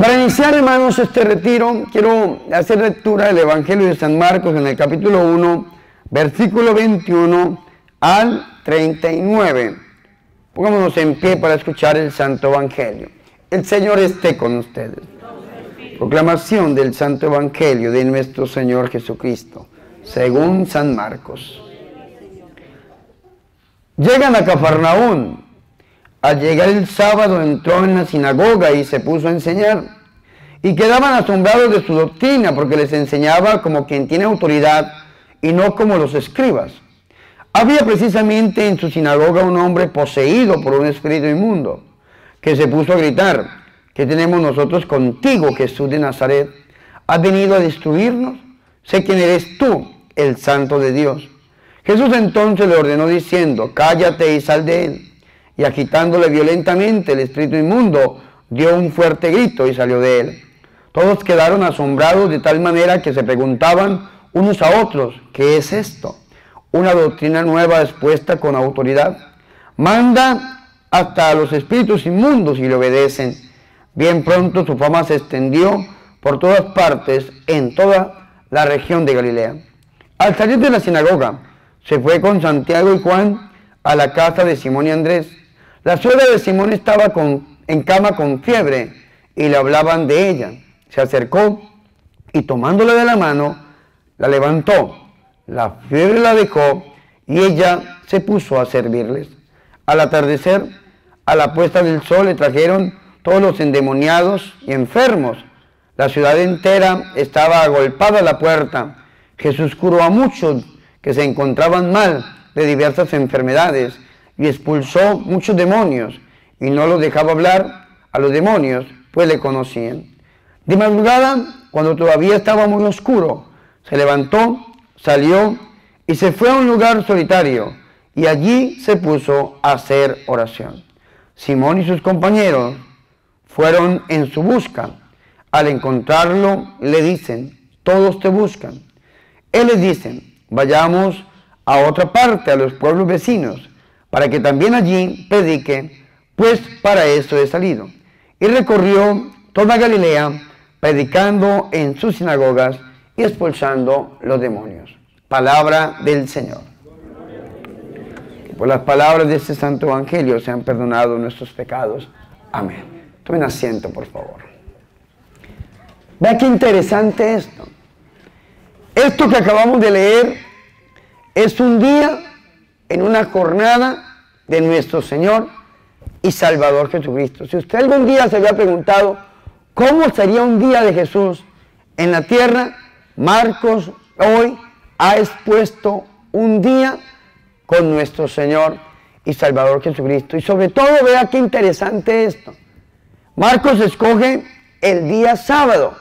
Para iniciar, hermanos, este retiro, quiero hacer lectura del Evangelio de San Marcos en el capítulo 1, versículo 21 al 39. Pongámonos en pie para escuchar el Santo Evangelio. El Señor esté con ustedes. Proclamación del Santo Evangelio de nuestro Señor Jesucristo, según San Marcos. Llegan a Cafarnaún. Al llegar el sábado entró en la sinagoga y se puso a enseñar. Y quedaban asombrados de su doctrina, porque les enseñaba como quien tiene autoridad y no como los escribas. Había precisamente en su sinagoga un hombre poseído por un espíritu inmundo, que se puso a gritar: ¿qué tenemos nosotros contigo, Jesús de Nazaret? ¿Has venido a destruirnos? Sé quién eres tú, el Santo de Dios. Jesús entonces le ordenó diciendo: cállate y sal de él. Y agitándole violentamente, el espíritu inmundo dio un fuerte grito y salió de él. Todos quedaron asombrados de tal manera que se preguntaban unos a otros: ¿qué es esto? Una doctrina nueva expuesta con autoridad. Manda hasta a los espíritus inmundos y le obedecen. Bien pronto su fama se extendió por todas partes en toda la región de Galilea. Al salir de la sinagoga, se fue con Santiago y Juan a la casa de Simón y Andrés. La suegra de Simón estaba en cama con fiebre y le hablaban de ella. Se acercó y tomándola de la mano, la levantó. La fiebre la dejó y ella se puso a servirles. Al atardecer, a la puesta del sol, le trajeron todos los endemoniados y enfermos. La ciudad entera estaba agolpada a la puerta. Jesús curó a muchos que se encontraban mal de diversas enfermedades y expulsó muchos demonios, y no los dejaba hablar a los demonios, pues le conocían. De madrugada, cuando todavía estaba muy oscuro, se levantó, salió y se fue a un lugar solitario, y allí se puso a hacer oración. Simón y sus compañeros fueron en su busca. Al encontrarlo, le dicen: todos te buscan. Él les dice: vayamos a otra parte, a los pueblos vecinos, para que también allí predique, pues para eso he salido. Y recorrió toda Galilea, predicando en sus sinagogas y expulsando los demonios. Palabra del Señor. Que por las palabras de este santo evangelio sean perdonados nuestros pecados. Amén. Tomen asiento, por favor. Vea qué interesante esto. Esto que acabamos de leer es un día en una jornada de nuestro Señor y Salvador Jesucristo. Si usted algún día se había preguntado cómo sería un día de Jesús en la tierra, Marcos hoy ha expuesto un día con nuestro Señor y Salvador Jesucristo. Y sobre todo, vea qué interesante esto. Marcos escoge el día sábado,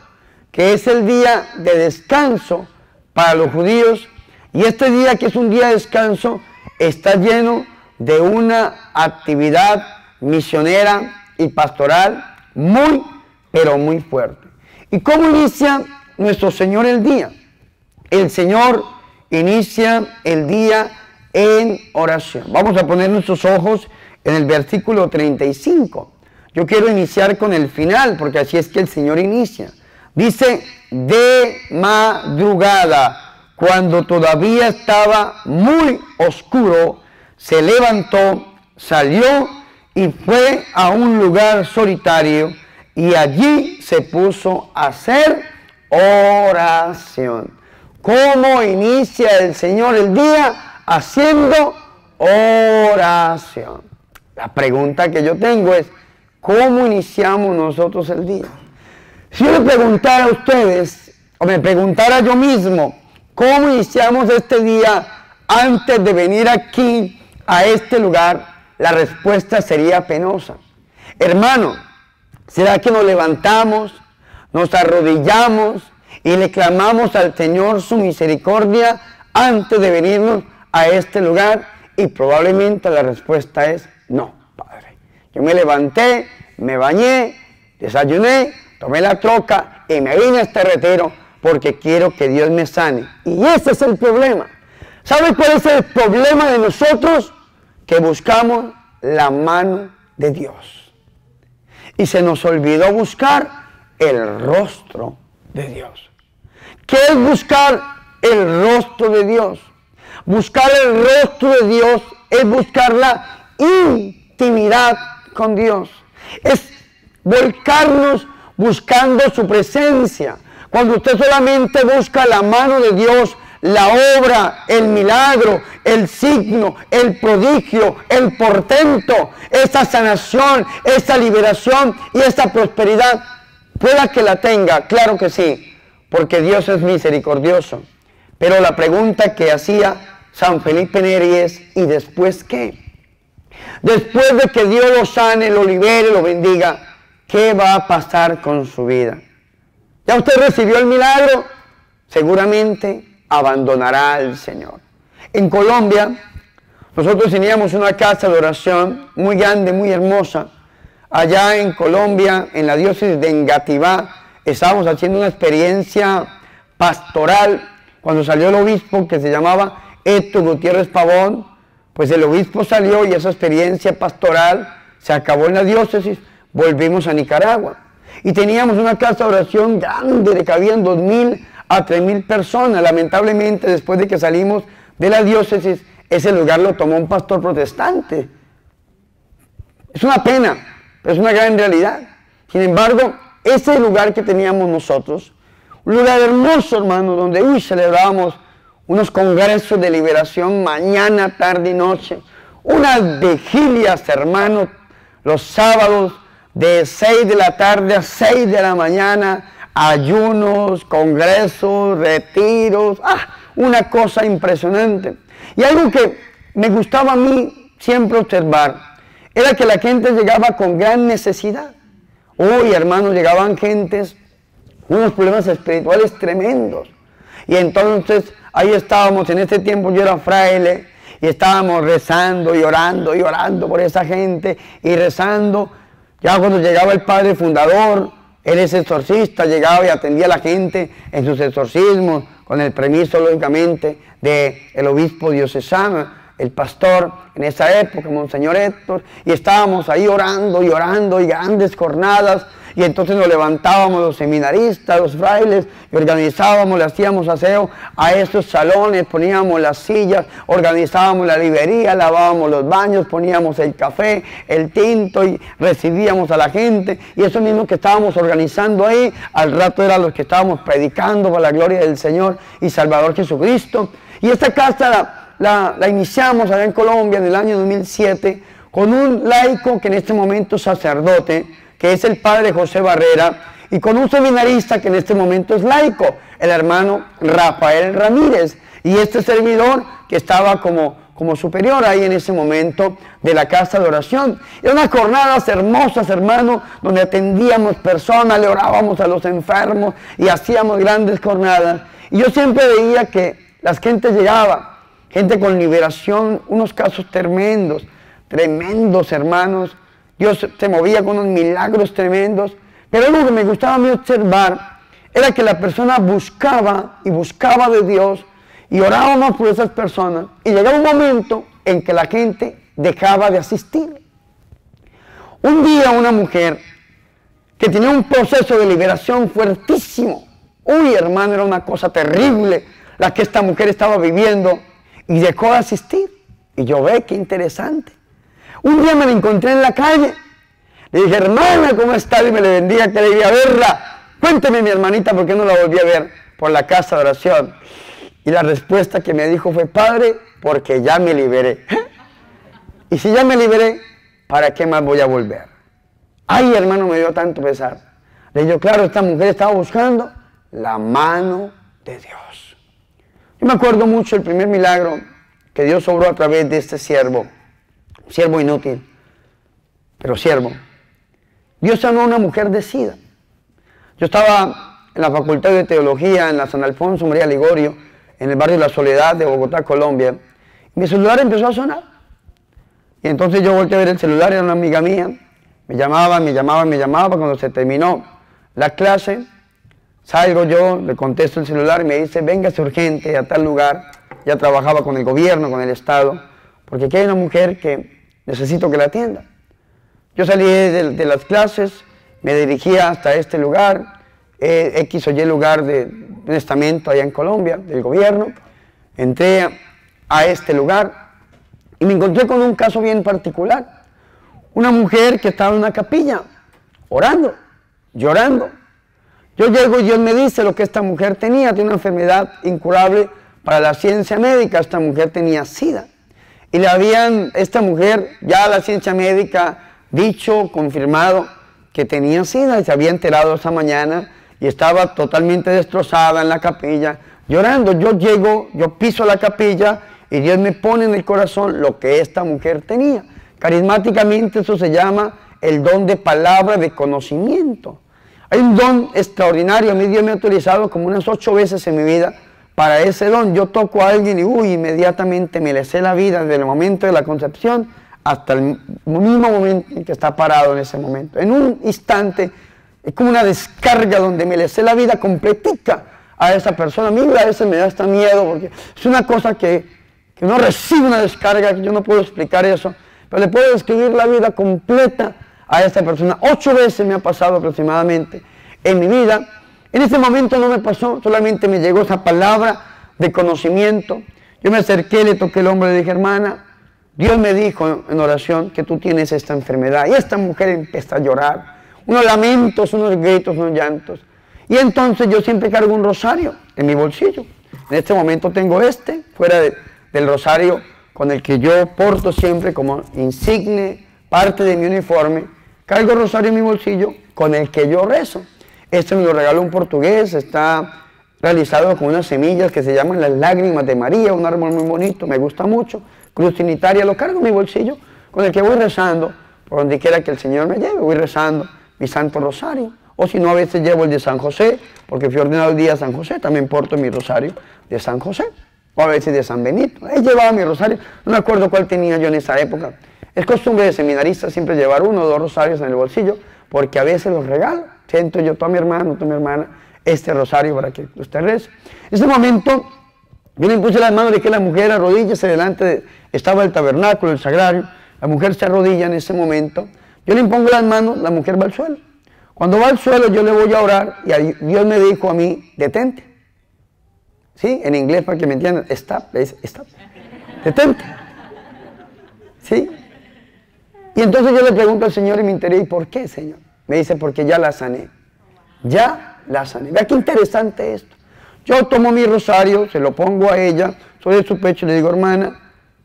que es el día de descanso para los judíos, y este día, que es un día de descanso, está lleno de una actividad misionera y pastoral muy, pero muy fuerte. ¿Y cómo inicia nuestro Señor el día? El Señor inicia el día en oración. Vamos a poner nuestros ojos en el versículo 35. Yo quiero iniciar con el final, porque así es que el Señor inicia. Dice: de madrugada, cuando todavía estaba muy oscuro, se levantó, salió y fue a un lugar solitario, y allí se puso a hacer oración. ¿Cómo inicia el Señor el día? Haciendo oración. La pregunta que yo tengo es: ¿cómo iniciamos nosotros el día? Si yo le preguntara a ustedes, o me preguntara yo mismo, ¿cómo iniciamos este día antes de venir aquí, a este lugar? La respuesta sería penosa. Hermano, ¿será que nos levantamos, nos arrodillamos y le clamamos al Señor su misericordia antes de venirnos a este lugar? Y probablemente la respuesta es no, Padre. Yo me levanté, me bañé, desayuné, tomé la troca y me vine a este retiro porque quiero que Dios me sane. Y ese es el problema. ¿Sabe cuál es el problema de nosotros? Que buscamos la mano de Dios. Y se nos olvidó buscar el rostro de Dios. ¿Qué es buscar el rostro de Dios? Buscar el rostro de Dios es buscar la intimidad con Dios. Es volcarnos buscando su presencia. Cuando usted solamente busca la mano de Dios, la obra, el milagro, el signo, el prodigio, el portento, esta sanación, esta liberación y esta prosperidad, pueda que la tenga, claro que sí, porque Dios es misericordioso. Pero la pregunta que hacía San Felipe Neri es, ¿y después qué? Después de que Dios lo sane, lo libere, lo bendiga, ¿qué va a pasar con su vida? ¿Ya usted recibió el milagro? Seguramente abandonará al Señor. En Colombia, nosotros teníamos una casa de oración muy grande, muy hermosa. Allá en Colombia, en la diócesis de Engativá, estábamos haciendo una experiencia pastoral cuando salió el obispo que se llamaba Héctor Gutiérrez Pavón. Pues el obispo salió y esa experiencia pastoral se acabó en la diócesis. Volvimos a Nicaragua y teníamos una casa de oración grande de que habían 2.000 a 3.000 personas. Lamentablemente, después de que salimos de la diócesis, ese lugar lo tomó un pastor protestante. Es una pena, pero es una gran realidad. Sin embargo, ese lugar que teníamos nosotros, un lugar hermoso, hermano, donde celebrábamos unos congresos de liberación mañana, tarde y noche, unas vigilias, hermano, los sábados de 6 de la tarde a 6 de la mañana, ayunos, congresos, retiros, una cosa impresionante. Y algo que me gustaba a mí siempre observar, era que la gente llegaba con gran necesidad. Hoy, hermanos, llegaban gentes, unos problemas espirituales tremendos. Y entonces, ahí estábamos, en ese tiempo yo era fraile, y estábamos rezando y orando por esa gente, y rezando. Ya cuando llegaba el padre fundador, él es exorcista, llegaba y atendía a la gente en sus exorcismos, con el permiso, lógicamente, del obispo diocesano, el pastor en esa época, Monseñor Héctor, y estábamos ahí orando y grandes jornadas, y entonces nos levantábamos los seminaristas, los frailes, y organizábamos, le hacíamos aseo a esos salones, poníamos las sillas, organizábamos la librería, lavábamos los baños, poníamos el café, el tinto, y recibíamos a la gente, y eso mismo que estábamos organizando ahí, al rato eran los que estábamos predicando para la gloria del Señor y Salvador Jesucristo. Y esta casa la iniciamos allá en Colombia en el año 2007 con un laico que en este momento es sacerdote, que es el padre José Barrera, y con un seminarista que en este momento es laico, el hermano Rafael Ramírez, y este servidor que estaba como superior ahí en ese momento de la casa de oración. Eran unas jornadas hermosas, hermano, donde atendíamos personas, le orábamos a los enfermos y hacíamos grandes jornadas. Y yo siempre veía que las gentes llegaban, gente con liberación, unos casos tremendos, hermanos. Dios se movía con unos milagros tremendos. Pero algo que me gustaba a mí observar era que la persona buscaba y buscaba de Dios y orábamos por esas personas. Y llegaba un momento en que la gente dejaba de asistir. Un día una mujer que tenía un proceso de liberación fuertísimo. Uy, hermano, era una cosa terrible la que esta mujer estaba viviendo. Y dejó de asistir. Y yo ve, qué interesante. Un día me la encontré en la calle. Le dije, hermana, ¿cómo está? Y me le bendiga, que debía verla. Cuénteme, mi hermanita, ¿por qué no la volví a ver? Por la casa de oración. Y la respuesta que me dijo fue, padre, porque ya me liberé. Y si ya me liberé, ¿para qué más voy a volver? Ay, hermano, me dio tanto pesar. Le digo, claro, esta mujer estaba buscando la mano de Dios. Yo me acuerdo mucho el primer milagro que Dios obró a través de este siervo inútil, pero siervo. Dios sanó a una mujer de SIDA. Yo estaba en la Facultad de Teología, en la San Alfonso María Ligorio, en el barrio La Soledad de Bogotá, Colombia. Y mi celular empezó a sonar. Y entonces yo volteé a ver el celular, era una amiga mía. Me llamaba, cuando se terminó la clase, salgo yo, le contesto el celular y me dice, véngase urgente a tal lugar. Ya trabajaba con el gobierno, con el Estado, porque aquí hay una mujer que necesito que la atienda. Yo salí de las clases, me dirigía hasta este lugar, X o Y lugar de un estamento allá en Colombia, del gobierno. Entré a este lugar y me encontré con un caso bien particular. Una mujer que estaba en una capilla, orando, llorando. Yo llego y Dios me dice lo que esta mujer tenía una enfermedad incurable para la ciencia médica. Esta mujer tenía SIDA. Y le habían, esta mujer, ya la ciencia médica, dicho, confirmado que tenía SIDA, y se había enterado esa mañana y estaba totalmente destrozada en la capilla, llorando. Yo llego, yo piso la capilla y Dios me pone en el corazón lo que esta mujer tenía. Carismáticamente eso se llama el don de palabra de conocimiento. Hay un don extraordinario, a mí Dios me ha autorizado como unas 8 veces en mi vida para ese don. Yo toco a alguien y inmediatamente me le sé la vida desde el momento de la concepción hasta el mismo momento en que está parado en ese momento. En un instante es como una descarga donde me le sé la vida completica a esa persona. A mí a veces me da hasta miedo porque es una cosa que uno recibe una descarga, que yo no puedo explicar eso, pero le puedo describir la vida completa a esta persona. 8 veces me ha pasado aproximadamente en mi vida. En ese momento no me pasó, solamente me llegó esa palabra de conocimiento. Yo me acerqué, le toqué el hombro y le dije, hermana, Dios me dijo en oración que tú tienes esta enfermedad. Y esta mujer empezó a llorar, unos lamentos, unos gritos, unos llantos. Y entonces yo siempre cargo un rosario en mi bolsillo. En este momento tengo fuera del rosario con el que yo porto siempre como insigne, parte de mi uniforme. Cargo el rosario en mi bolsillo con el que yo rezo. Este me lo regaló un portugués, está realizado con unas semillas que se llaman las lágrimas de María, un árbol muy bonito, me gusta mucho. Cruz trinitaria, lo cargo en mi bolsillo con el que voy rezando, por donde quiera que el Señor me lleve, voy rezando mi santo rosario. O si no, a veces llevo el de San José, porque fui ordenado el día de San José, también porto mi rosario de San José. O a veces de San Benito. He llevado mi rosario, no me acuerdo cuál tenía yo en esa época. Es costumbre de seminarista siempre llevar 1 o 2 rosarios en el bolsillo, porque a veces los regalo. Siento yo, tú a mi hermano, tú a mi hermana, este rosario para que usted rece. En ese momento, yo le puse las manos, le dije a la mujer, arrodíllese delante estaba el tabernáculo, el sagrario. La mujer se arrodilla en ese momento. Yo le impongo las manos, la mujer va al suelo. Cuando va al suelo, yo le voy a orar y Dios me dijo a mí, detente. ¿Sí? En inglés, para que me entiendan, stop, stop. Detente. ¿Sí? Y entonces yo le pregunto al Señor en mi interior, ¿y por qué, Señor? Me dice, porque ya la sané. Ya la sané. Vea qué interesante esto. Yo tomo mi rosario, se lo pongo a ella, sobre su pecho y le digo, hermana,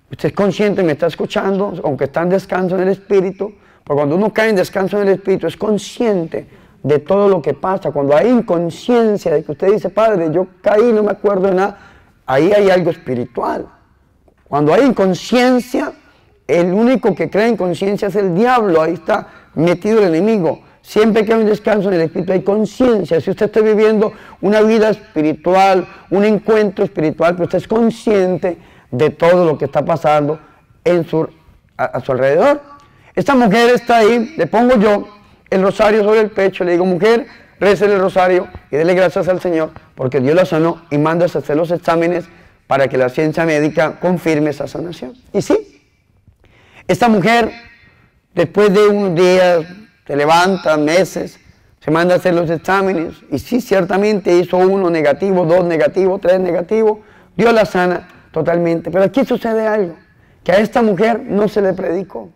usted es consciente, me está escuchando, aunque está en descanso en el Espíritu, porque cuando uno cae en descanso en el Espíritu es consciente de todo lo que pasa. Cuando hay inconsciencia de que usted dice, Padre, yo caí, no me acuerdo de nada, ahí hay algo espiritual. Cuando hay inconsciencia, el único que crea inconsciencia es el diablo, ahí está metido el enemigo. Siempre que hay un descanso en el Espíritu hay conciencia. Si usted está viviendo una vida espiritual, un encuentro espiritual, pero usted es consciente de todo lo que está pasando a su alrededor. Esta mujer está ahí, le pongo yo el rosario sobre el pecho, le digo, mujer, récele el rosario y dele gracias al Señor, porque Dios la sanó y manda a hacer los exámenes para que la ciencia médica confirme esa sanación. Y sí, esta mujer, después de unos días, se levanta, meses, se manda a hacer los exámenes, y sí, ciertamente hizo 1 negativo, 2 negativo, 3 negativo, Dios la sana totalmente. Pero aquí sucede algo, que a esta mujer no se le predicó,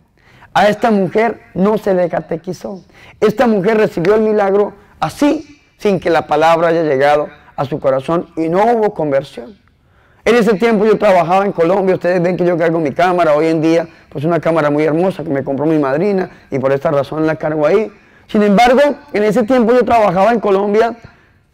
a esta mujer no se le catequizó, esta mujer recibió el milagro así, sin que la palabra haya llegado a su corazón, y no hubo conversión. En ese tiempo yo trabajaba en Colombia, ustedes ven que yo cargo mi cámara, hoy en día, pues una cámara muy hermosa que me compró mi madrina, y por esta razón la cargo ahí. Sin embargo, en ese tiempo yo trabajaba en Colombia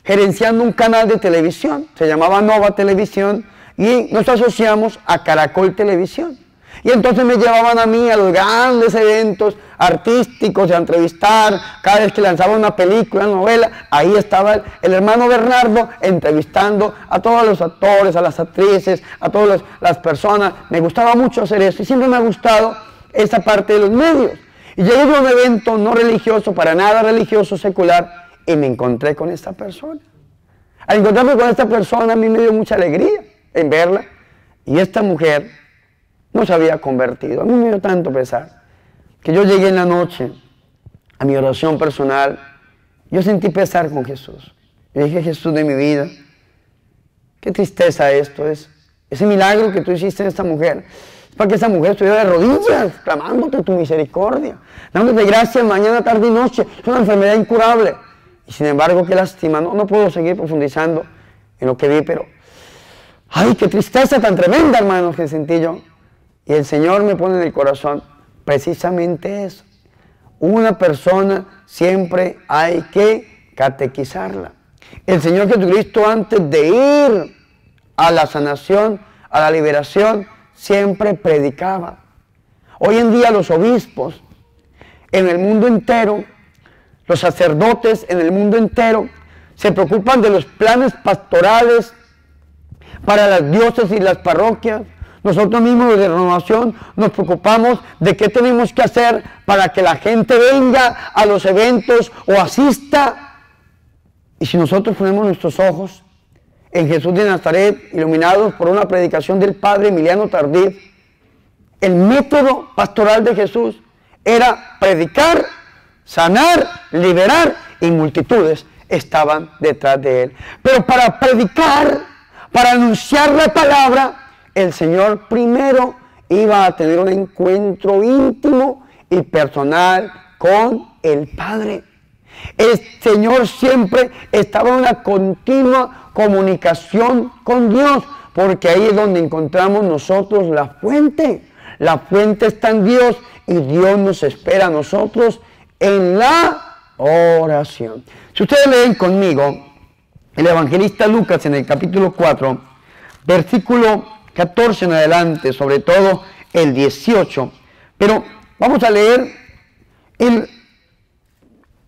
gerenciando un canal de televisión, se llamaba Nova Televisión, y nos asociamos a Caracol Televisión. Y entonces me llevaban a mí a los grandes eventos artísticos, a entrevistar, cada vez que lanzaba una película, una novela, ahí estaba el hermano Bernardo entrevistando a todos los actores, a las actrices, a todas las personas. Me gustaba mucho hacer eso y siempre me ha gustado esa parte de los medios. Y llegué a un evento no religioso, para nada religioso, secular, y me encontré con esta persona. Al encontrarme con esta persona a mí me dio mucha alegría en verla, y esta mujer no se había convertido. A mí me dio tanto pesar que yo llegué en la noche a mi oración personal, yo sentí pesar con Jesús. Yo dije, Jesús de mi vida, qué tristeza esto es. Ese milagro que tú hiciste en esta mujer es para que esa mujer estuviera de rodillas, clamándote tu misericordia, dándote gracias mañana, tarde y noche. Es una enfermedad incurable. Y sin embargo, qué lástima. No puedo seguir profundizando en lo que vi, pero ¡ay, qué tristeza tan tremenda, hermanos, que sentí yo! Y el Señor me pone en el corazón precisamente eso. Una persona siempre hay que catequizarla. El Señor Jesucristo, antes de ir a la sanación, a la liberación, siempre predicaba. Hoy en día los obispos en el mundo entero, los sacerdotes en el mundo entero, se preocupan de los planes pastorales para las diócesis y las parroquias. Nosotros mismos de Renovación nos preocupamos de qué tenemos que hacer para que la gente venga a los eventos o asista. Y si nosotros ponemos nuestros ojos en Jesús de Nazaret, iluminados por una predicación del padre Emiliano Tardif, el método pastoral de Jesús era predicar, sanar, liberar, y multitudes estaban detrás de él. Pero para predicar, para anunciar la palabra, el Señor primero iba a tener un encuentro íntimo y personal con el Padre. El Señor siempre estaba en una continua comunicación con Dios, porque ahí es donde encontramos nosotros la fuente. La fuente está en Dios y Dios nos espera a nosotros en la oración. Si ustedes leen conmigo el evangelista Lucas en el capítulo 4, versículo 14 en adelante, sobre todo el 18, pero vamos a leer el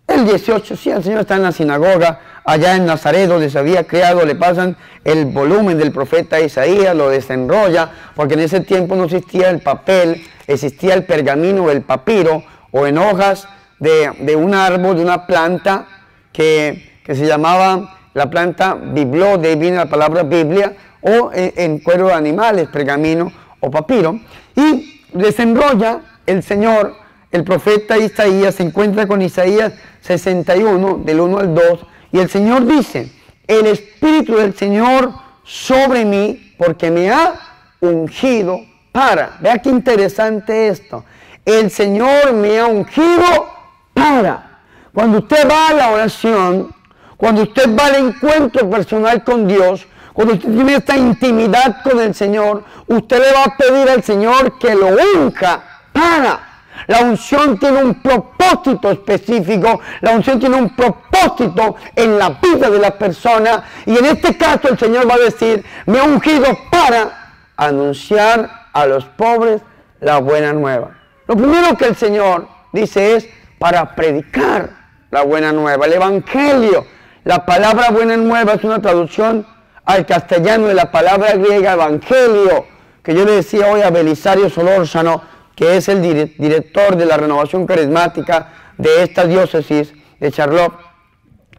18, sí, el Señor está en la sinagoga, allá en Nazaret, donde se había criado, le pasan el volumen del profeta Isaías, lo desenrolla, porque en ese tiempo no existía el papel, existía el pergamino o el papiro, o en hojas de un árbol, de una planta que se llamaba la planta bibló, de ahí viene la palabra Biblia, o en cuero de animales, pergamino o papiro, y desenrolla el Señor, el profeta Isaías, se encuentra con Isaías 61, del 1 al 2, y el Señor dice, el Espíritu del Señor sobre mí, porque me ha ungido para, vea qué interesante esto, el Señor me ha ungido para. Cuando usted va a la oración, cuando usted va al encuentro personal con Dios, cuando usted tiene esta intimidad con el Señor, usted le va a pedir al Señor que lo unja para. La unción tiene un propósito específico, la unción tiene un propósito en la vida de la persona, y en este caso el Señor va a decir, me ha ungido para anunciar a los pobres la buena nueva. Lo primero que el Señor dice es para predicar la buena nueva, el evangelio. La palabra buena nueva es una traducción al castellano de la palabra griega evangelio, que yo le decía hoy a Belisario Solórzano, que es el director de la renovación carismática de esta diócesis de Charlotte.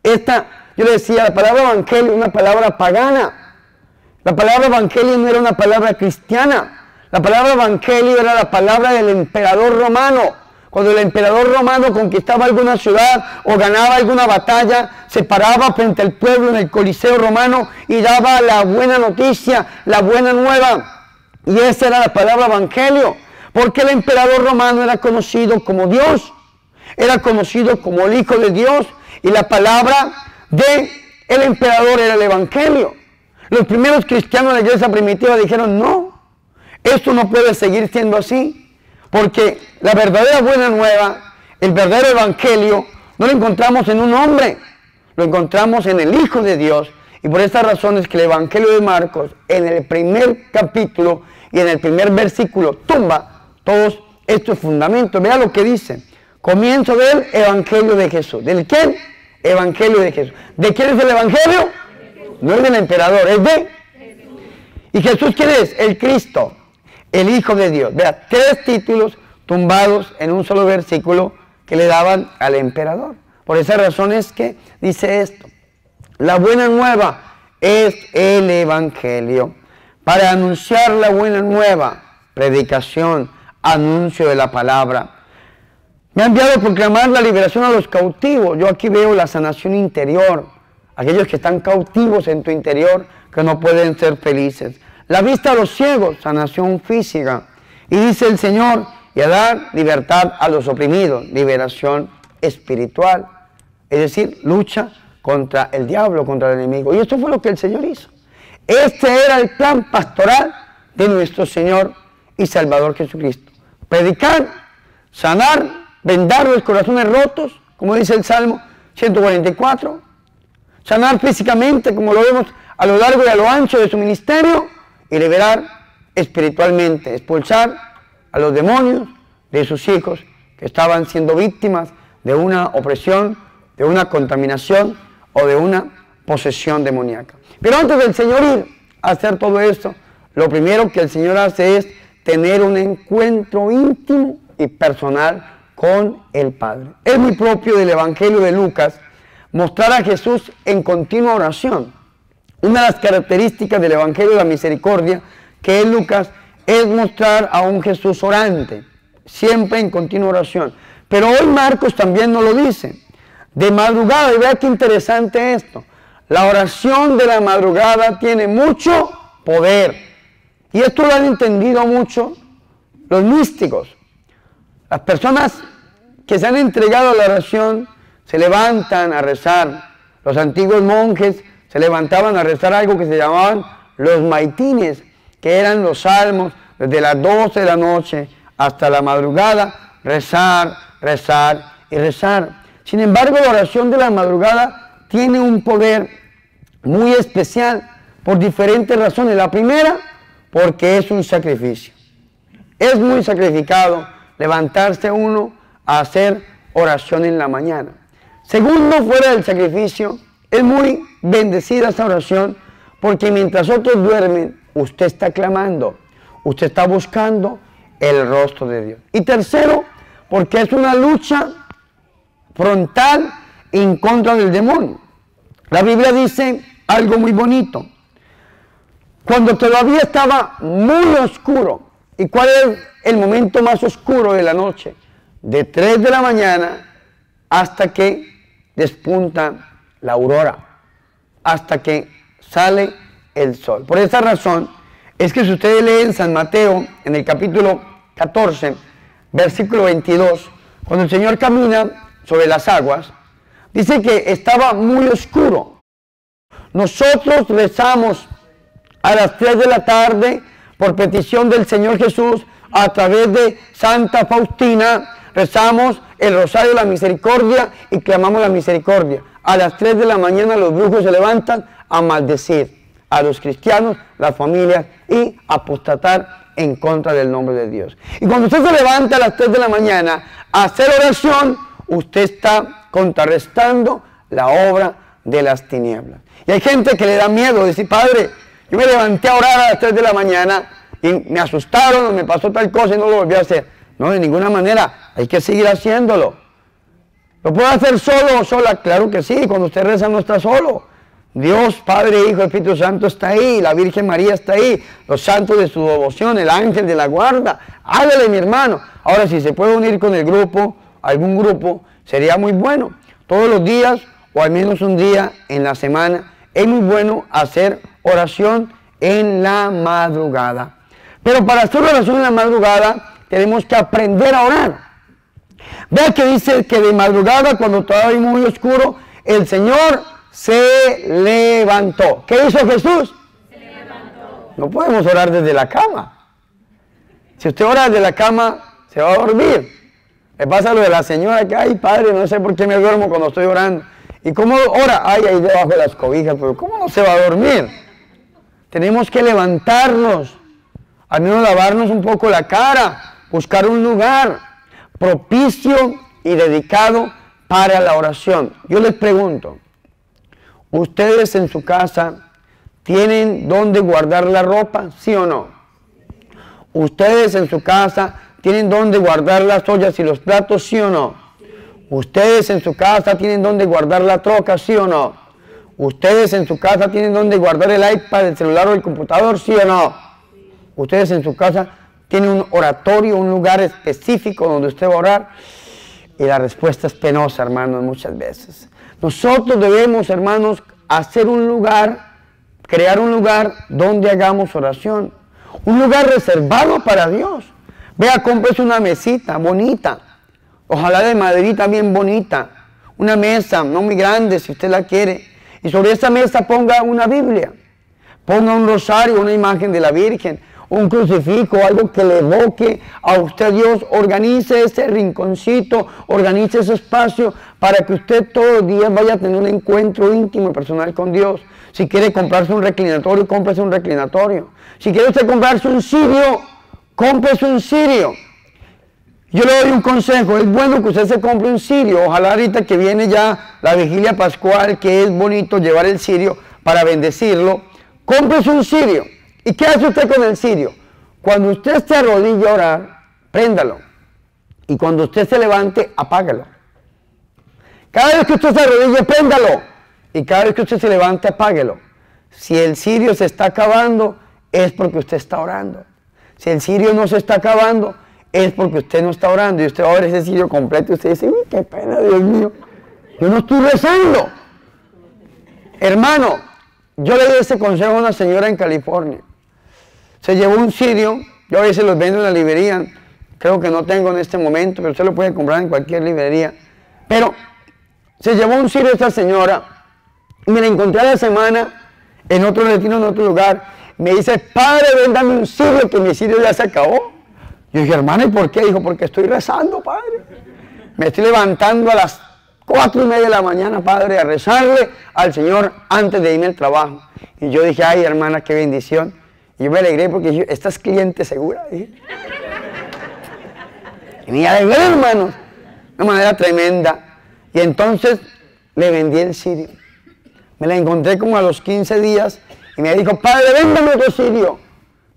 Yo le decía, la palabra evangelio es una palabra pagana. La palabra evangelio no era una palabra cristiana. La palabra evangelio era la palabra del emperador romano. Cuando el emperador romano conquistaba alguna ciudad o ganaba alguna batalla, se paraba frente al pueblo en el Coliseo romano y daba la buena noticia, la buena nueva. Y esa era la palabra evangelio. Porque el emperador romano era conocido como Dios, era conocido como el Hijo de Dios, y la palabra del emperador era el evangelio. Los primeros cristianos de la iglesia primitiva dijeron, no, esto no puede seguir siendo así, porque la verdadera buena nueva, el verdadero evangelio, no lo encontramos en un hombre, lo encontramos en el Hijo de Dios. Y por esta razón es que el evangelio de Marcos, en el primer capítulo y en el primer versículo, tumba todos estos fundamentos. Vea lo que dice. Comienzo del evangelio de Jesús. ¿Del quién? Evangelio de Jesús. ¿De quién es el evangelio? No es del emperador, es de... ¿Y Jesús quién es? El Cristo, el Hijo de Dios. Vea, 3 títulos tumbados en un solo versículo que le daban al emperador. Por esa razón es que dice esto. La buena nueva es el evangelio. Para anunciar la buena nueva, predicación, anuncio de la palabra. Me ha enviado a proclamar la liberación a los cautivos. Yo aquí veo la sanación interior. Aquellos que están cautivos en tu interior, que no pueden ser felices. La vista a los ciegos, sanación física. Y dice el Señor, y a dar libertad a los oprimidos, liberación espiritual. Es decir, lucha contra el diablo, contra el enemigo. Y esto fue lo que el Señor hizo. Este era el plan pastoral de nuestro Señor y Salvador Jesucristo. Predicar, sanar, vendar los corazones rotos, como dice el Salmo 144. Sanar físicamente, como lo vemos a lo largo y a lo ancho de su ministerio. Y liberar espiritualmente, expulsar a los demonios de sus hijos que estaban siendo víctimas de una opresión, de una contaminación o de una posesión demoníaca. Pero antes del Señor ir a hacer todo esto, lo primero que el Señor hace es tener un encuentro íntimo y personal con el Padre. Es muy propio del Evangelio de Lucas mostrar a Jesús en continua oración. Una de las características del Evangelio de la Misericordia que es Lucas es mostrar a un Jesús orante, siempre en continua oración. Pero hoy Marcos también nos lo dice, de madrugada, y vea qué interesante esto. La oración de la madrugada tiene mucho poder. Y esto lo han entendido mucho los místicos. Las personas que se han entregado a la oración se levantan a rezar. Los antiguos monjes se levantaban a rezar algo que se llamaban los maitines, que eran los salmos desde las 12 de la noche hasta la madrugada, rezar, rezar y rezar. Sin embargo, la oración de la madrugada tiene un poder muy especial por diferentes razones. La primera, porque es un sacrificio. Es muy sacrificado levantarse uno a hacer oración en la mañana. Segundo, fuera del sacrificio, es muy bendecida esta oración porque mientras otros duermen, usted está clamando, usted está buscando el rostro de Dios. Y tercero, porque es una lucha frontal en contra del demonio. La Biblia dice algo muy bonito. Cuando todavía estaba muy oscuro, ¿y cuál es el momento más oscuro de la noche? De 3 de la mañana hasta que despunta la aurora, hasta que sale el sol. Por esa razón es que si ustedes leen San Mateo en el capítulo 14, versículo 22, cuando el Señor camina sobre las aguas, dice que estaba muy oscuro. Nosotros rezamos a las 3 de la tarde por petición del Señor Jesús a través de Santa Faustina, rezamos el Rosario de la Misericordia y clamamos la misericordia. A las 3 de la mañana los brujos se levantan a maldecir a los cristianos, las familias y apostatar en contra del nombre de Dios. Y cuando usted se levanta a las 3 de la mañana a hacer oración, usted está contrarrestando la obra de las tinieblas. Y hay gente que le da miedo decir, Padre, yo me levanté a orar a las 3 de la mañana y me asustaron o me pasó tal cosa y no lo volví a hacer. No, de ninguna manera, hay que seguir haciéndolo. ¿Lo puede hacer solo o sola? Claro que sí, cuando usted reza no está solo. Dios, Padre, Hijo, Espíritu Santo está ahí, la Virgen María está ahí, los santos de su devoción, el ángel de la guarda. Hágale, mi hermano. Ahora, si se puede unir con el grupo, algún grupo, sería muy bueno. Todos los días, o al menos un día en la semana, es muy bueno hacer oración en la madrugada. Pero para hacer oración en la madrugada, tenemos que aprender a orar. Vea que dice que de madrugada, cuando todavía hay muy oscuro, el Señor se levantó. ¿Qué hizo Jesús? Se levantó. No podemos orar desde la cama. Si usted ora desde la cama, se va a dormir. Le pasa lo de la señora que, ay, Padre, no sé por qué me duermo cuando estoy orando. ¿Y cómo ora? Ay, ahí debajo de las cobijas, pero ¿cómo no se va a dormir? Tenemos que levantarnos, al menos lavarnos un poco la cara, buscar un lugar propicio y dedicado para la oración. Yo les pregunto, ¿ustedes en su casa tienen dónde guardar la ropa? ¿Sí o no? ¿Ustedes en su casa tienen dónde guardar las ollas y los platos? ¿Sí o no? ¿Ustedes en su casa tienen dónde guardar la troca? ¿Sí o no? ¿Ustedes en su casa tienen dónde guardar el iPad, el celular o el computador? ¿Sí o no? ¿Ustedes en su casa tienen un oratorio, un lugar específico donde usted va a orar? Y la respuesta es penosa, hermanos, muchas veces. Nosotros debemos, hermanos, hacer un lugar, crear un lugar donde hagamos oración. Un lugar reservado para Dios. Vea, cómprese una mesita bonita. Ojalá de madera también bonita. Una mesa, no muy grande si usted la quiere. Y sobre esa mesa ponga una Biblia. Ponga un rosario, una imagen de la Virgen, un crucifijo, algo que le evoque a usted Dios. Organice ese rinconcito, organice ese espacio para que usted todos los días vaya a tener un encuentro íntimo y personal con Dios. Si quiere comprarse un reclinatorio, cómprese un reclinatorio. Si quiere usted comprarse un cirio, cómprese un cirio. Yo le doy un consejo, es bueno que usted se compre un cirio. Ojalá ahorita que viene ya la vigilia pascual, que es bonito llevar el cirio para bendecirlo. Cómprese un cirio. ¿Y qué hace usted con el cirio? Cuando usted se arrodille a orar, préndalo. Y cuando usted se levante, apágalo. Cada vez que usted se arrodille, préndalo. Y cada vez que usted se levante, apáguelo. Si el cirio se está acabando, es porque usted está orando. Si el cirio no se está acabando, es porque usted no está orando. Y usted va a ver ese cirio completo y usted dice, uy, qué pena, Dios mío. Yo no estoy rezando. Hermano, yo le di ese consejo a una señora en California. Se llevó un cirio, yo a veces los vendo en la librería, creo que no tengo en este momento, pero usted lo puede comprar en cualquier librería. Pero se llevó un cirio esta señora, y me la encontré a la semana en otro retiro, en otro lugar. Me dice, padre, véndame un cirio, que mi cirio ya se acabó. Yo dije, hermana, ¿y por qué? Dijo, porque estoy rezando, padre. Me estoy levantando a las 4:30 de la mañana, padre, a rezarle al Señor antes de irme al trabajo. Y yo dije, ay, hermana, qué bendición. Y yo me alegré porque dije, esta es cliente segura. Dije. Y me alegré, hermanos, de una manera tremenda. Y entonces le vendí el cirio. Me la encontré como a los 15 días y me dijo, padre, véndame otro cirio.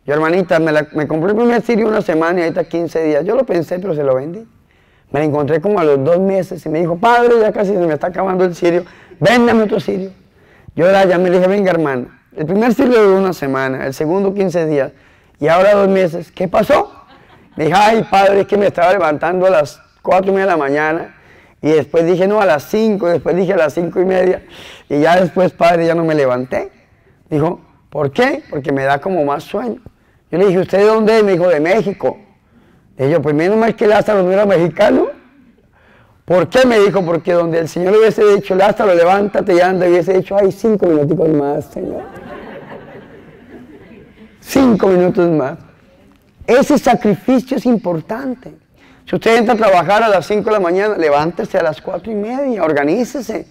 Yo, hermanita, me compré el primer cirio una semana y ahorita 15 días. Yo lo pensé, pero se lo vendí. Me la encontré como a los 2 meses y me dijo, padre, ya casi se me está acabando el cirio, véndame otro cirio. Yo la llamé y le dije, venga, hermana. El primer cirio duró una semana, el segundo 15 días y ahora 2 meses. ¿Qué pasó? Me dijo, ay, padre, es que me estaba levantando a las 4:30 de la mañana y después dije, no, a las 5, después dije a las 5:30 y ya después, padre, ya no me levanté. Dijo, ¿por qué? Porque me da como más sueño. Yo le dije, ¿usted de dónde es? Me dijo, de México. Y yo, pues menos mal que Lázaro no era mexicano. ¿Por qué? Me dijo, porque donde el Señor le hubiese dicho, Lázaro, levántate y anda, hubiese dicho, ay, 5 minuticos más, Señor. 5 minutos más. Ese sacrificio es importante. Si usted entra a trabajar a las 5 de la mañana, levántese a las 4:30, organícese.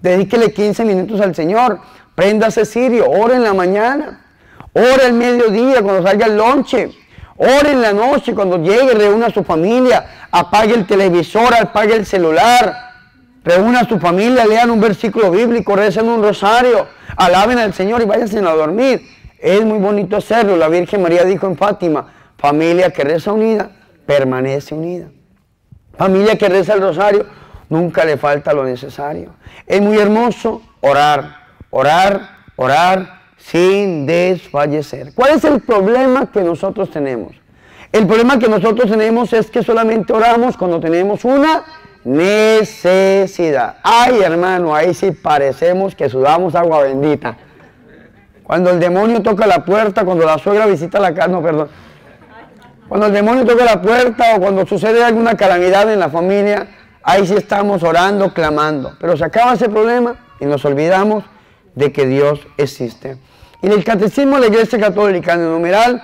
Dedíquele 15 minutos al Señor. Préndase cirio, ore en la mañana. Ore al mediodía cuando salga el lonche. Ore en la noche cuando llegue, reúna a su familia. Apague el televisor, apague el celular. Reúna a su familia, lean un versículo bíblico, recen un rosario. Alaben al Señor y váyanse a dormir. Es muy bonito hacerlo. La Virgen María dijo en Fátima, familia que reza unida, permanece unida. Familia que reza el rosario, nunca le falta lo necesario. Es muy hermoso orar, orar, orar sin desfallecer. ¿Cuál es el problema que nosotros tenemos? El problema que nosotros tenemos es que solamente oramos cuando tenemos una necesidad. Ay, hermano, ahí sí parecemos que sudamos agua bendita. Cuando el demonio toca la puerta, cuando la suegra visita la casa, no, perdón. Cuando el demonio toca la puerta o cuando sucede alguna calamidad en la familia, ahí sí estamos orando, clamando. Pero se acaba ese problema y nos olvidamos de que Dios existe. Y en el Catecismo de la Iglesia Católica, en el numeral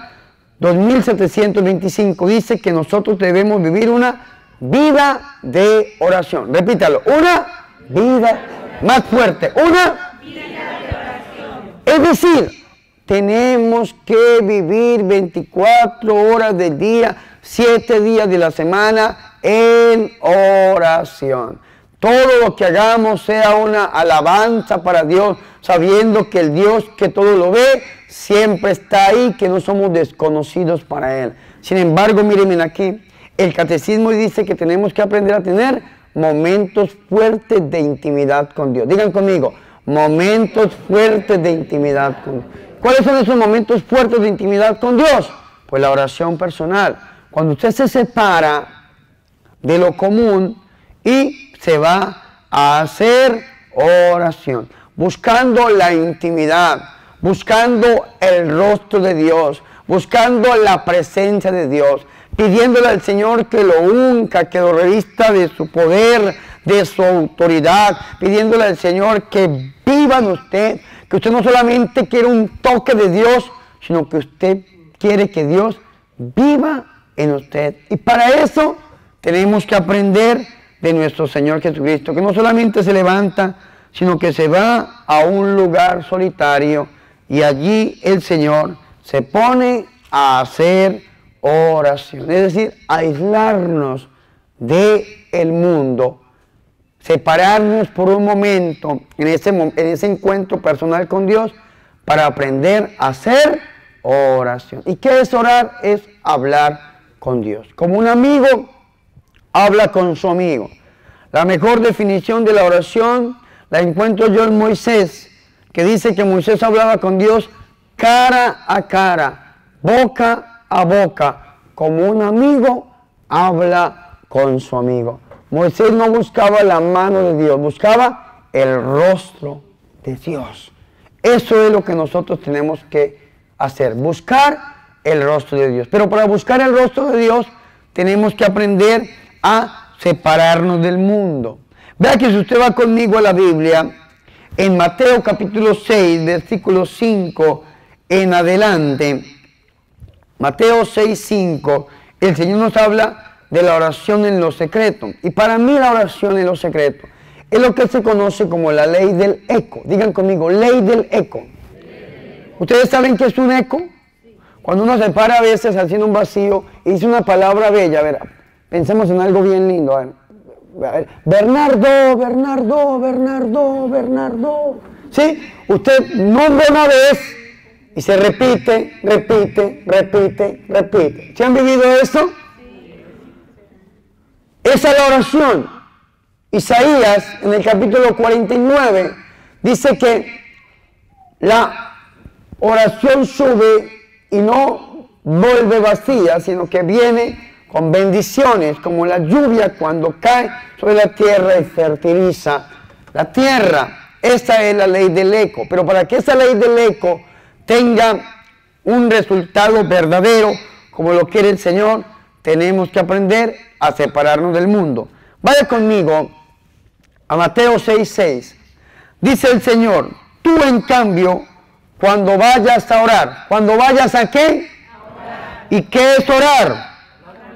2725, dice que nosotros debemos vivir una vida de oración. Repítalo, una vida más fuerte, una vida de oración. Es decir, tenemos que vivir 24 horas del día, 7 días de la semana en oración. Todo lo que hagamos sea una alabanza para Dios, sabiendo que el Dios que todo lo ve, siempre está ahí, que no somos desconocidos para Él. Sin embargo, mírenme aquí, el Catecismo dice que tenemos que aprender a tener momentos fuertes de intimidad con Dios. Digan conmigo, momentos fuertes de intimidad con Dios. ¿Cuáles son esos momentos fuertes de intimidad con Dios? Pues la oración personal. Cuando usted se separa de lo común y se va a hacer oración, buscando la intimidad, buscando el rostro de Dios, buscando la presencia de Dios, pidiéndole al Señor que lo unja, que lo revista de su poder, de su autoridad, pidiéndole al Señor que viva en usted, que usted no solamente quiere un toque de Dios, sino que usted quiere que Dios viva en usted. Y para eso tenemos que aprender de nuestro Señor Jesucristo, que no solamente se levanta, sino que se va a un lugar solitario y allí el Señor se pone a hacer oración, es decir, aislarnos del mundo, separarnos por un momento en ese encuentro personal con Dios para aprender a hacer oración. ¿Y qué es orar? Es hablar con Dios. Como un amigo habla con su amigo. La mejor definición de la oración la encuentro yo en Moisés, que dice que Moisés hablaba con Dios cara a cara, boca a boca, como un amigo habla con su amigo. Moisés no buscaba la mano de Dios, buscaba el rostro de Dios. Eso es lo que nosotros tenemos que hacer, buscar el rostro de Dios. Pero para buscar el rostro de Dios tenemos que aprender a separarnos del mundo. Vea que si usted va conmigo a la Biblia, en Mateo capítulo 6, versículo 5 en adelante, Mateo 6, 5, el Señor nos habla de la oración en lo secreto. Y para mí la oración en lo secreto es lo que se conoce como la ley del eco. Digan conmigo, ley del eco. ¿Ustedes saben qué es un eco? Cuando uno se para a veces haciendo un vacío y dice una palabra bella, a ver, pensemos en algo bien lindo, a ver, Bernardo, Bernardo, Bernardo, Bernardo. ¿Sí? Usted nombra una vez y se repite, repite, repite, repite. ¿Se han vivido eso? Esa es la oración. Isaías, en el capítulo 49, dice que la oración sube y no vuelve vacía, sino que viene con bendiciones, como la lluvia cuando cae sobre la tierra y fertiliza la tierra. Esa es la ley del eco. Pero para que esa ley del eco tenga un resultado verdadero, como lo quiere el Señor, tenemos que aprender a separarnos del mundo. Vaya conmigo a Mateo 6:6. Dice el Señor, tú en cambio, cuando vayas a orar, ¿cuando vayas a qué? A orar. ¿Y qué es orar?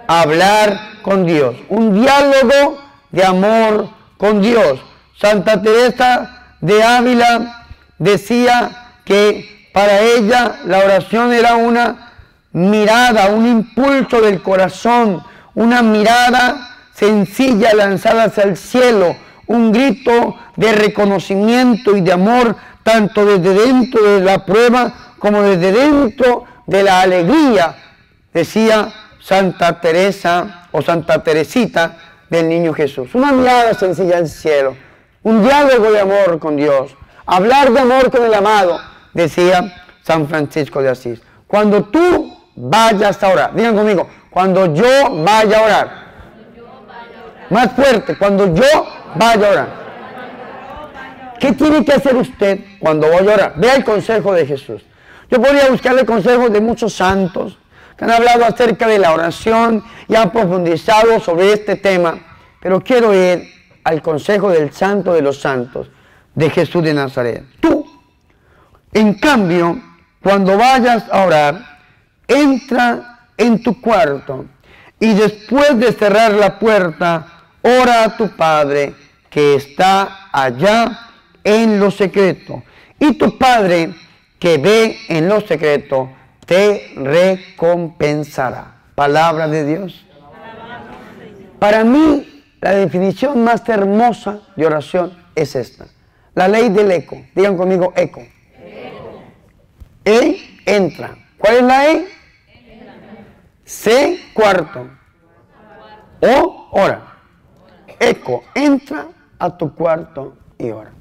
Hablar con Dios. Un diálogo de amor con Dios. Santa Teresa de Ávila decía que para ella la oración era una mirada, un impulso del corazón, una mirada sencilla lanzada hacia el cielo, un grito de reconocimiento y de amor, tanto desde dentro de la prueba como desde dentro de la alegría, decía Santa Teresa o Santa Teresita del Niño Jesús. Una mirada sencilla al cielo, un diálogo de amor con Dios, hablar de amor con el amado, decía San Francisco de Asís. Cuando tú vayas a orar, digan conmigo, cuando yo vaya a orar. Más fuerte, cuando yo vaya a orar. ¿Qué tiene que hacer usted cuando vaya a orar? Vea el consejo de Jesús. Yo podría buscarle consejos de muchos santos que han hablado acerca de la oración y han profundizado sobre este tema, pero quiero ir al consejo del santo de los santos, de Jesús de Nazaret. Tú, en cambio, cuando vayas a orar, entra en tu cuarto y después de cerrar la puerta, ora a tu Padre que está allá en lo secreto. Y tu Padre que ve en lo secreto te recompensará. Palabra de Dios. Para mí, la definición más hermosa de oración es esta. La ley del eco. Digan conmigo, eco. E, entra. ¿Cuál es la E? C, cuarto. O, ora. Eco, entra a tu cuarto y ora.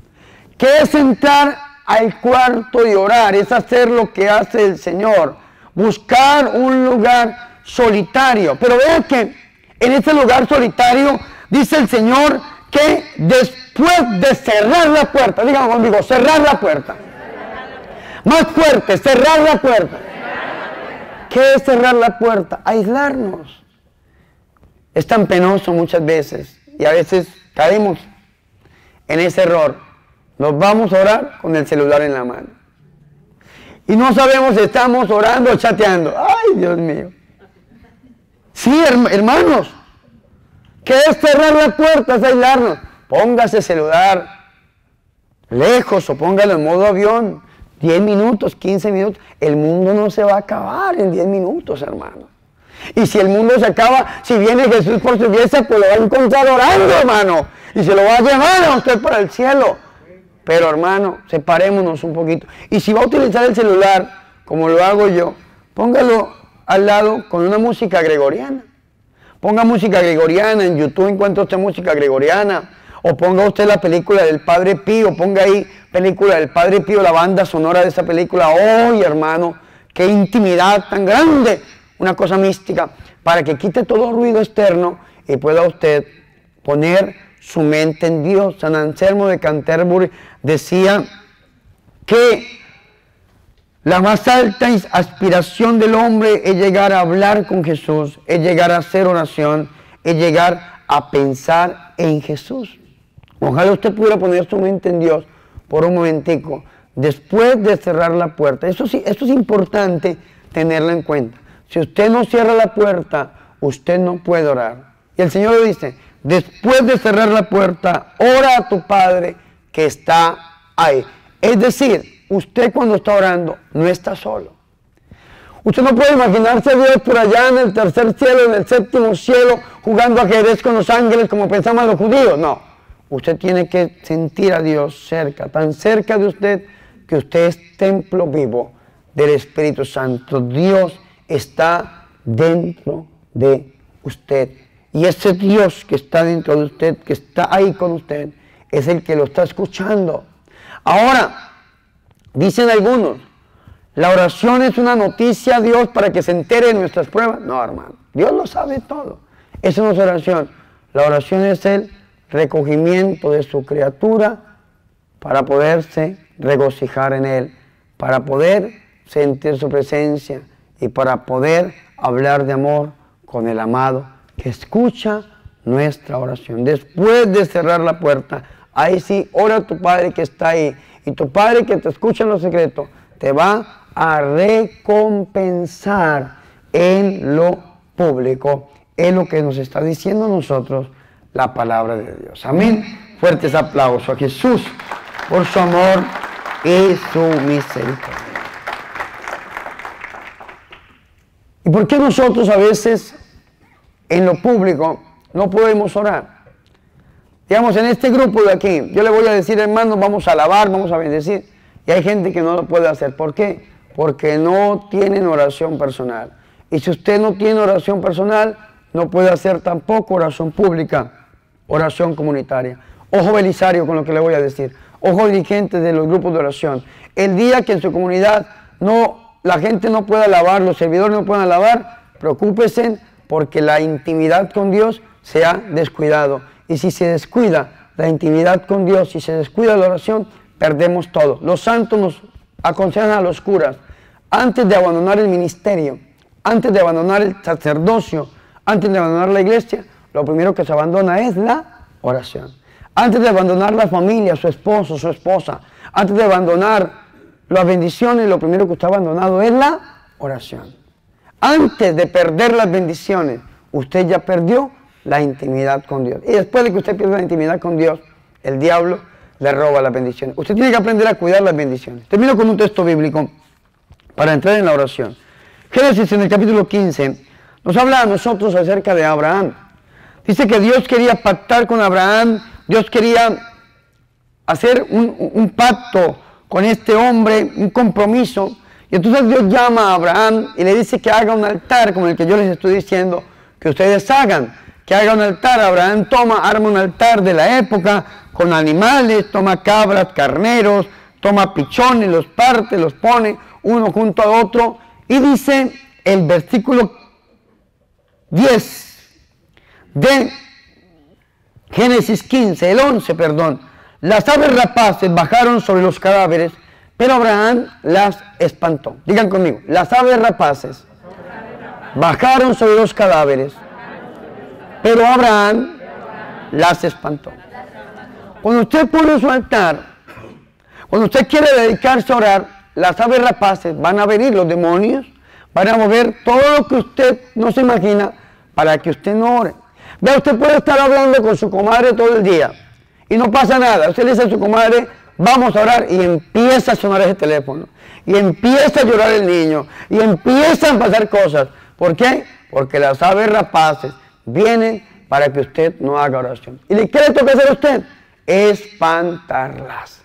¿Qué es entrar al cuarto y orar? Es hacer lo que hace el Señor. Buscar un lugar solitario. Pero vean que en ese lugar solitario Dice el Señor que después de cerrar la puerta, díganlo conmigo, cerrar la puerta. Más fuerte, cerrar la puerta. ¿Qué es cerrar la puerta? Aislarnos. Es tan penoso muchas veces y a veces caemos en ese error. Nos vamos a orar con el celular en la mano. Y no sabemos si estamos orando o chateando. ¡Ay, Dios mío! Sí, hermanos. ¿Qué es cerrar la puerta? Es aislarnos. Póngase el celular lejos o póngalo en modo avión. 10 minutos, 15 minutos. El mundo no se va a acabar en 10 minutos, hermano. Y si el mundo se acaba, si viene Jesús por su iglesia, pues lo va a encontrar orando, hermano. Y se lo va a llevar a usted para el cielo. Pero, hermano, separémonos un poquito. Y si va a utilizar el celular, como lo hago yo, póngalo al lado con una música gregoriana. Ponga música gregoriana en YouTube, encuentra usted música gregoriana. O ponga usted la película del Padre Pío, ponga ahí película del Padre Pío, la banda sonora de esa película. ¡Oh, hermano! ¡Qué intimidad tan grande! Una cosa mística, para que quite todo ruido externo y pueda usted poner su mente en Dios. San Anselmo de Canterbury decía que la más alta aspiración del hombre es llegar a hablar con Jesús, es llegar a hacer oración, es llegar a pensar en Jesús. Ojalá usted pudiera poner su mente en Dios por un momentico, después de cerrar la puerta. Esto es importante tenerlo en cuenta. Si usted no cierra la puerta, usted no puede orar. Y el Señor le dice, después de cerrar la puerta, ora a tu Padre que está ahí. Es decir, usted cuando está orando no está solo. Usted no puede imaginarse a Dios por allá en el tercer cielo, en el séptimo cielo, jugando ajedrez con los ángeles como pensaban los judíos. No, usted tiene que sentir a Dios cerca, tan cerca de usted que usted es templo vivo del Espíritu Santo. Dios está dentro de usted. Y ese Dios que está dentro de usted, que está ahí con usted, es el que lo está escuchando. Ahora, dicen algunos, la oración es una noticia a Dios para que se entere de nuestras pruebas. No, hermano, Dios lo sabe todo. Eso no es oración. La oración es el recogimiento de su criatura para poderse regocijar en Él, para poder sentir su presencia y para poder hablar de amor con el amado que escucha nuestra oración. Después de cerrar la puerta, ahí sí, ora a tu Padre que está ahí. Y tu Padre que te escucha en lo secreto, te va a recompensar en lo público. Es lo que nos está diciendo a nosotros la palabra de Dios. Amén. Fuertes aplausos a Jesús por su amor y su misericordia. ¿Y por qué nosotros a veces en lo público no podemos orar? Digamos, en este grupo de aquí, yo le voy a decir, hermanos, vamos a alabar, vamos a bendecir. Y hay gente que no lo puede hacer. ¿Por qué? Porque no tienen oración personal. Y si usted no tiene oración personal, no puede hacer tampoco oración pública, oración comunitaria. Ojo Belisario con lo que le voy a decir. Ojo dirigentes de los grupos de oración. El día que en su comunidad la gente no pueda alabar, los servidores no puedan alabar, preocúpese porque la intimidad con Dios se ha descuidado. Y si se descuida la intimidad con Dios, si se descuida la oración, perdemos todo. Los santos nos aconsejan a los curas, antes de abandonar el ministerio, antes de abandonar el sacerdocio, antes de abandonar la iglesia, lo primero que se abandona es la oración. Antes de abandonar la familia, su esposo, su esposa, antes de abandonar las bendiciones, lo primero que está abandonado es la oración. Antes de perder las bendiciones, usted ya perdió la intimidad con Dios. Y después de que usted pierda la intimidad con Dios, el diablo le roba las bendiciones. Usted tiene que aprender a cuidar las bendiciones. Termino con un texto bíblico para entrar en la oración. Génesis en el capítulo 15 nos habla a nosotros acerca de Abraham. Dice que Dios quería pactar con Abraham, Dios quería hacer un pacto con este hombre, un compromiso. Y entonces Dios llama a Abraham y le dice que haga un altar como el que yo les estoy diciendo que ustedes hagan. Que haga un altar. Abraham arma un altar de la época con animales, toma cabras, carneros, toma pichones, los parte, los pone uno junto a otro. Y dice el versículo 10 de Génesis 15, el 11, perdón. Las aves rapaces bajaron sobre los cadáveres, pero Abraham las espantó. Digan conmigo, las aves rapaces bajaron sobre los cadáveres, pero Abraham las espantó. Cuando usted pone su altar, cuando usted quiere dedicarse a orar, las aves rapaces van a venir, los demonios van a mover todo lo que usted no se imagina para que usted no ore. Vea, usted puede estar hablando con su comadre todo el día y no pasa nada. Usted le dice a su comadre, vamos a orar, y empieza a sonar ese teléfono, y empieza a llorar el niño, y empiezan a pasar cosas. ¿Por qué? Porque las aves rapaces vienen para que usted no haga oración. ¿Y qué le toca hacer a usted? Espantarlas.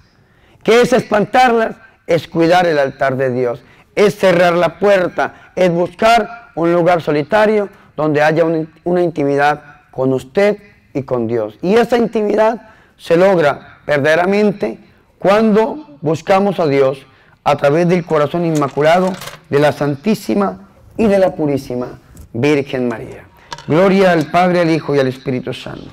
¿Qué es espantarlas? Es cuidar el altar de Dios, es cerrar la puerta, es buscar un lugar solitario donde haya una intimidad con usted y con Dios. Y esa intimidad se logra verdaderamente cuando buscamos a Dios a través del corazón inmaculado de la Santísima y de la Purísima Virgen María. Gloria al Padre, al Hijo y al Espíritu Santo.